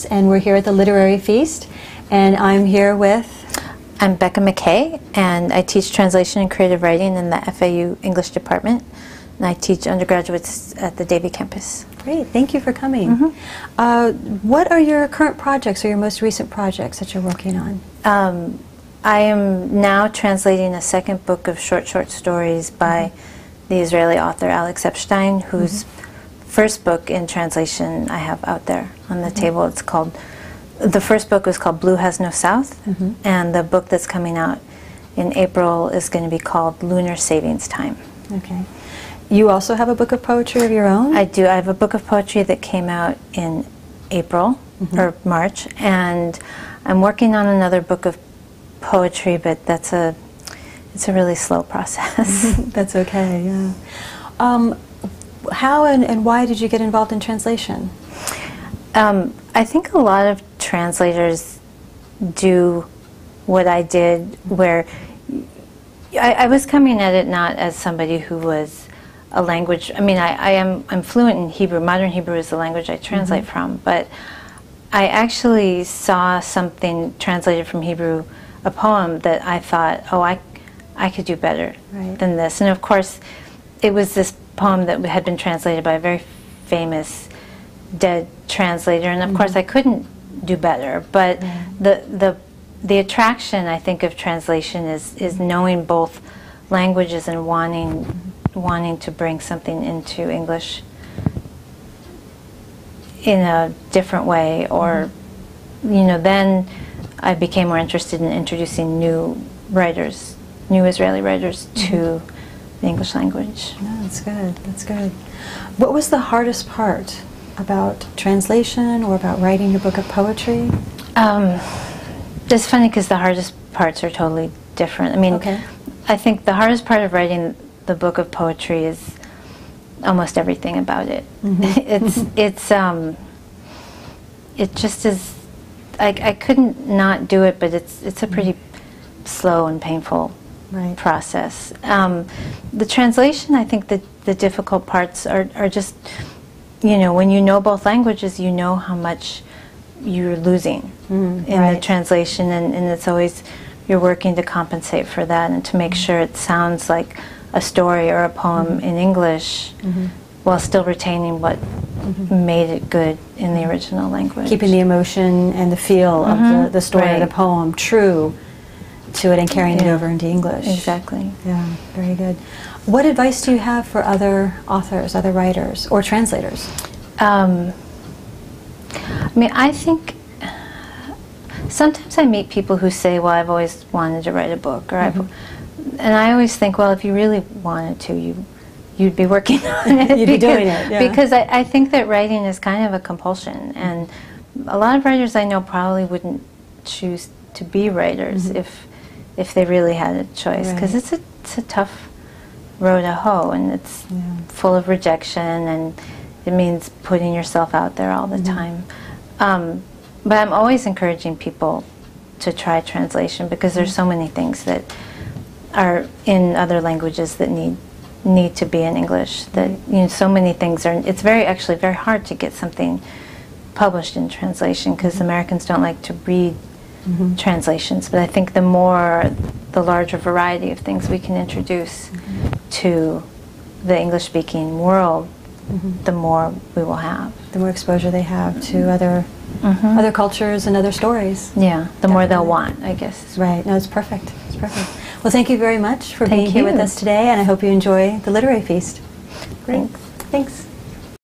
And we're here at the Literary Feast, and I'm here with... I'm Becka McKay, and I teach translation and creative writing in the FAU English department, and I teach undergraduates at the Davie campus. Great, thank you for coming. What are your current projects or your most recent projects that you're working on? I am now translating a second book of short stories by the Israeli author Alex Epstein, whose first book in translation I have out there on the table. It's called, the first book was called Blue Has No South, and the book that's coming out in April is going to be called Lunar Savings Time. Okay. You also have a book of poetry of your own? I do. I have a book of poetry that came out in April, or March, and I'm working on another book of poetry, but it's a really slow process. That's okay, yeah. How and why did you get involved in translation? I think a lot of translators do what I did, where I was coming at it not as somebody who was a language. I mean, I'm fluent in Hebrew. Modern Hebrew is the language I translate from, but I actually saw something translated from Hebrew, a poem that I thought, oh, I could do better than this. And of course, it was this poem that had been translated by a very famous dead translator, and of course I couldn't do better. But the attraction, I think, of translation is knowing both languages and wanting to bring something into English in a different way, or you know, then I became more interested in introducing new writers, new Israeli writers to the English language. No, that's good. That's good. What was the hardest part about translation or about writing your book of poetry? It's funny because the hardest parts are totally different. I mean, I think the hardest part of writing the book of poetry is almost everything about it. It just is. I couldn't not do it, but it's a pretty slow and painful process. The translation, I think the difficult parts are just, you know, when you know both languages, you know how much you're losing in the translation, and it's always, you're working to compensate for that and to make sure it sounds like a story or a poem in English while still retaining what made it good in the original language. Keeping the emotion and the feel of the story or the poem true to it and carrying it over into English. Exactly. Yeah, very good. What advice do you have for other authors, other writers, or translators? I mean, I think sometimes I meet people who say, well, I've always wanted to write a book, or and I always think, well, if you really wanted to, you'd be working on it. You'd be doing it, Because I think that writing is kind of a compulsion, and a lot of writers I know probably wouldn't choose to be writers if they really had a choice, because it's a tough row to hoe, and it's full of rejection, and it means putting yourself out there all the time. But I'm always encouraging people to try translation, because there's so many things that are in other languages that need to be in English. That you know, so many things are. It's actually very hard to get something published in translation, because Americans don't like to read translations. But I think the larger variety of things we can introduce to the English-speaking world, the more we will have. The more exposure they have to other cultures and other stories. Yeah, the more they'll want, I guess. Right. No, it's perfect. It's perfect. Well, thank you very much for being here with us today, and I hope you enjoy the Literary Feast. Great. Thanks.